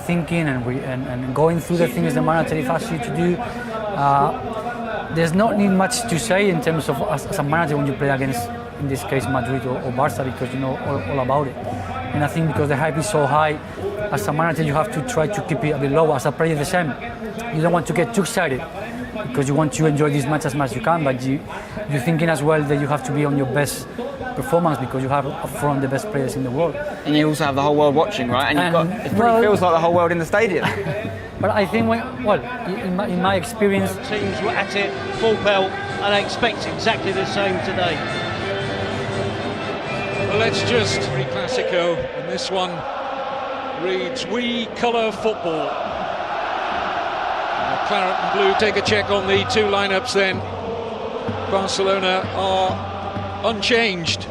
thinking and going through the things the manager asks you to do. There's not need much to say in terms of as a manager when you play against, in this case, Madrid or Barca, because you know all about it. And I think because the hype is so high, as a manager you have to try to keep it a bit low. As a player, the same. You don't want to get too excited because you want to enjoy this match as much as you can, but you're thinking as well that you have to be on your best performance because you have up front the best players in the world. And you also have the whole world watching, right? And it pretty feels like the whole world in the stadium. But I think, in my experience, teams were at it full pelt, and I expect exactly the same today. Well, let's just Classico, and this one reads "We Colour Football." Claret and blue. Take a check on the two lineups then. Barcelona are unchanged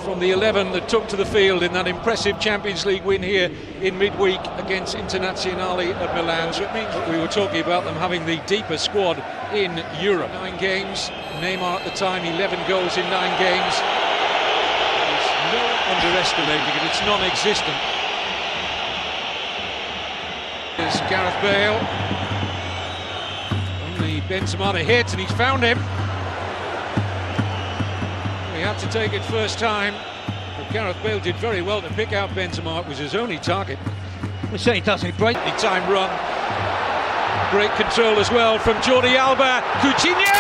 from the 11 that took to the field in that impressive Champions League win here in midweek against Internazionale at Milan. So it means that we were talking about them having the deepest squad in Europe. 9 games, Neymar at the time, 11 goals in 9 games. There's no underestimating it, it's non-existent. There's Gareth Bale. Only Benzema to hit, and he's found him. He had to take it first time, but Gareth Bale did very well to pick out Benzema. It was his only target. It certainly does. It break The time run. Great control as well from Jordi Alba. Coutinho!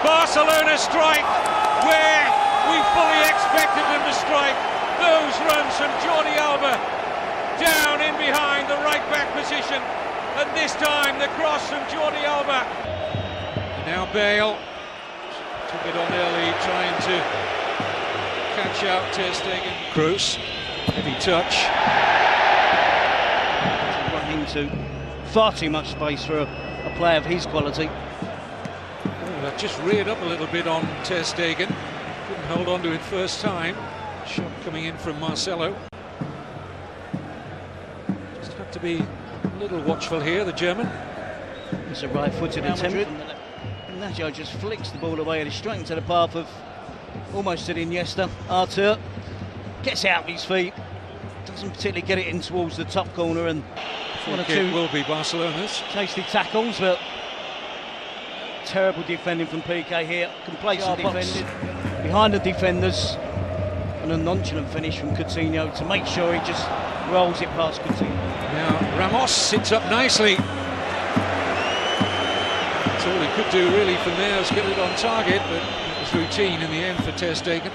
Barcelona strike where we fully expected them to strike. Those runs from Jordi Alba down in behind the right back position. And this time the cross from Jordi Alba. And now Bale took it on early, trying to catch out Ter Stegen. Kroos, heavy touch. run into far too much space for a player of his quality. Oh, that just reared up a little bit on Ter Stegen. Couldn't hold on to it first time. Shot coming in from Marcelo. Just have to be a little watchful here, the German. It's a right-footed attempt. Nacho just flicks the ball away and is straight into the path of almost an Iniesta. Artur gets out of his feet, doesn't particularly get it in towards the top corner, and one or two will be Barcelona's. Tasty tackles, but terrible defending from Piqué here. Complacent defending behind the defenders, and a nonchalant finish from Coutinho to make sure he just rolls it past Coutinho. Now Ramos sits up nicely. That's all he could do really from there, was get it on target, but it was routine in the end for Ter Stegen.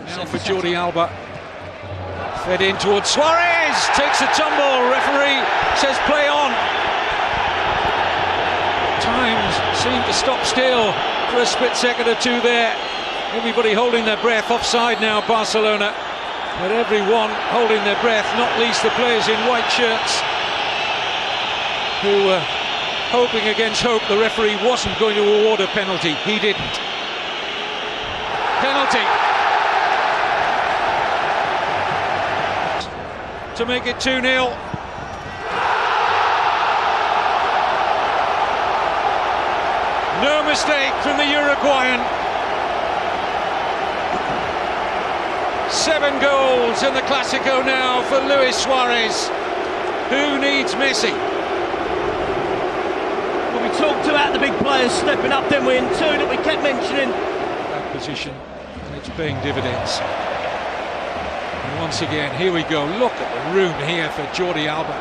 Now for Jordi Alba. Fed in towards Suarez, takes a tumble, referee says play on. Times seem to stop still for a split second or two there. Everybody holding their breath, offside now Barcelona. But everyone holding their breath, not least the players in white shirts, who were hoping against hope the referee wasn't going to award a penalty. He didn't. Penalty. To make it 2-0. No mistake from the Uruguayan. 7 goals in the Classico now for Luis Suarez. Who needs Messi? Well, we talked about the big players stepping up, didn't we? And two that we kept mentioning. That position, and it's paying dividends. And once again, here we go. Look at the room here for Jordi Alba.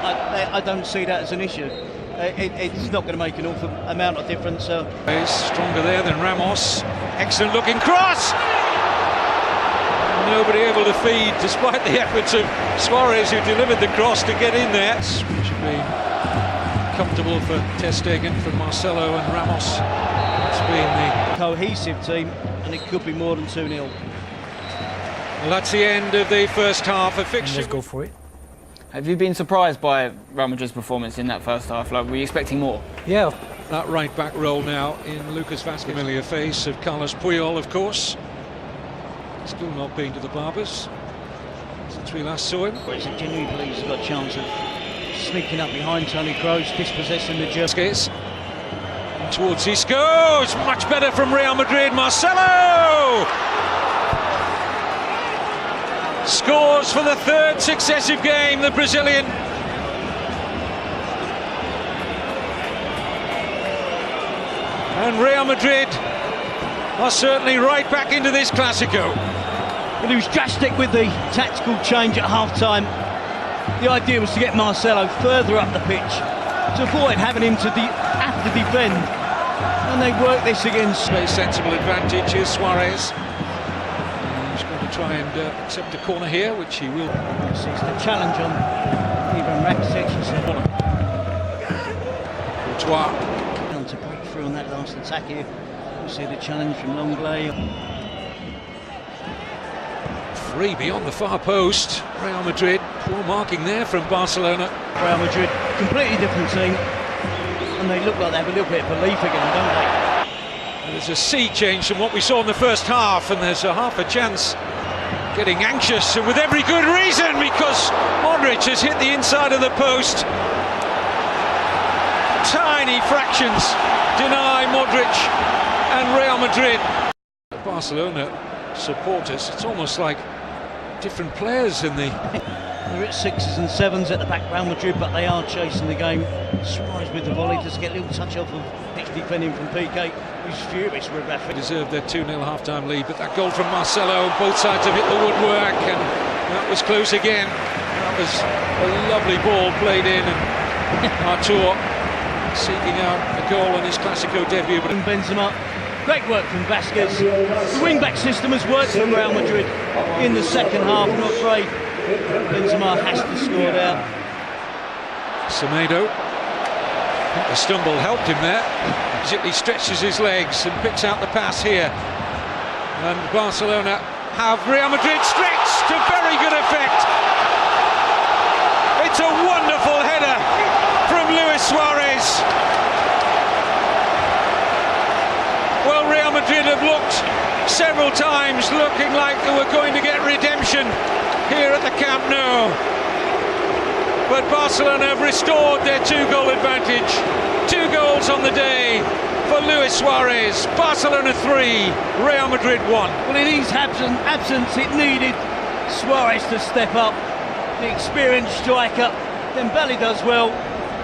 I don't see that as an issue. It's not going to make an awful amount of difference. He's stronger there than Ramos. Excellent looking cross! Nobody able to feed, despite the efforts of Suarez, who delivered the cross to get in there. Which have been comfortable for Ter Stegen, for Marcelo and Ramos. It's been the cohesive team, and it could be more than 2-0. Well, that's the end of the first half of fixture. Let's go for it. Have you been surprised by Real Madrid's performance in that first half? Like, were you expecting more? Yeah. That right back role now in Lucas Vazquez. Familiar face of Carlos Puyol, of course. Still not been to the Barbers since we last saw him. Well, it's a genuine belief he's got a chance of sneaking up behind Toni Kroos, dispossessing the German. Towards Isco, it's much better from Real Madrid. Marcelo scores for the third successive game, the Brazilian. And Real Madrid are certainly right back into this Clásico. But he was drastic with the tactical change at half-time. The idea was to get Marcelo further up the pitch, to avoid having him to have to defend. And they worked this against. Very sensible advantage. Here's Suarez. He's going to try and accept a corner here, which he will. This is the challenge on Ivan Rakitic. Courtois. To break through on that last attack here. We'll see the challenge from Longley. Free beyond the far post. Real Madrid. Poor marking there from Barcelona. Real Madrid, completely different team. And they look like they have a little bit of belief again, don't they? There's a sea change from what we saw in the first half, and there's a half a chance getting anxious, and with every good reason, because Modric has hit the inside of the post. Tiny fractions deny Modric and Real Madrid. Barcelona supporters, it's almost like different players in the... They're at 6s and 7s at the back, Real Madrid, but they are chasing the game. Suarez with the volley, just get a little touch off of pitch defending from PK, who's furious with Rafa. Deserved their 2-0 half-time lead, but that goal from Marcelo, both sides have hit the woodwork, and that was close again. That was a lovely ball played in, and Artur seeking out a goal on his Clásico debut. But Benzema, great work from Vasquez. The wing-back system has worked for Real Madrid in the second half. I'm afraid Benzema has to score there. Semedo, I think the stumble helped him there. He stretches his legs and picks out the pass here. And Barcelona have Real Madrid stretched to very good effect. It's a wonderful header from Luis Suarez. Well, Real Madrid have looked several times looking like they were going to get redemption here at the Camp Nou. But Barcelona have restored their 2-goal advantage. 2 goals on the day for Luis Suarez. Barcelona 3, Real Madrid 1. Well, in his absence, it needed Suarez to step up. The experienced striker. Dembele does well.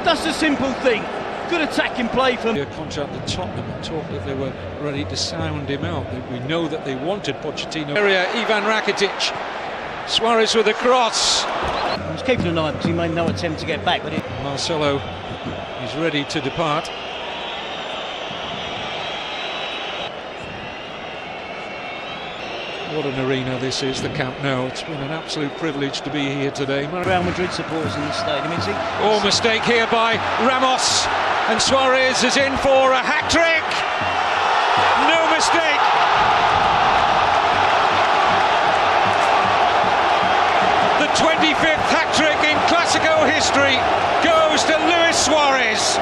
That's a simple thing. Good attacking play from... A contract at Tottenham and talk that they were ready to sound him out. We know that they wanted Pochettino. Area, Ivan Rakitic. Suarez with a cross. He was keeping an eye because he made no attempt to get back. But Marcelo is ready to depart. What an arena this is, the Camp Nou. It's been an absolute privilege to be here today. Real Madrid supporters in the stadium, is he? Oh, mistake here by Ramos, and Suarez is in for a hat-trick. No mistake. The 25th hat-trick in Clásico history goes to Luis Suarez.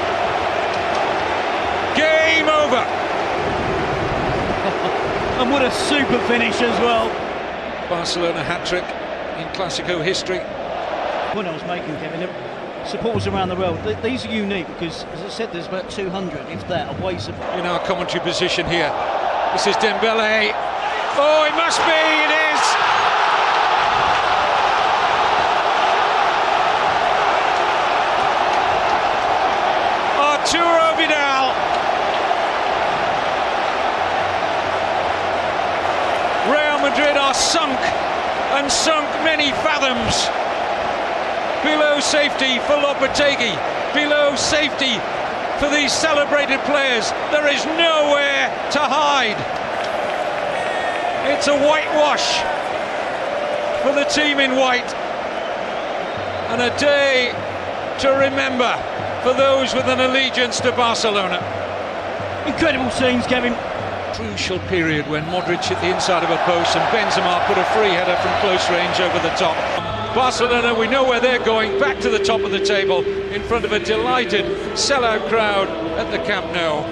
Game over. And what a super finish as well. Barcelona hat-trick in Clásico history. What I was making, Kevin, supporters around the world, these are unique because, as I said, there's about 200, if that, away support. In our commentary position here, this is Dembele. Oh, it must be, it is! Arturo Vidal. Real Madrid are sunk, and sunk many fathoms. Below safety for Lopetegui, below safety for these celebrated players. There is nowhere to hide. It's a whitewash for the team in white, and a day to remember for those with an allegiance to Barcelona. Incredible scenes, Kevin. Crucial period when Modric hit the inside of a post and Benzema put a free header from close range over the top. Barcelona, we know where they're going, back to the top of the table in front of a delighted sellout crowd at the Camp Nou.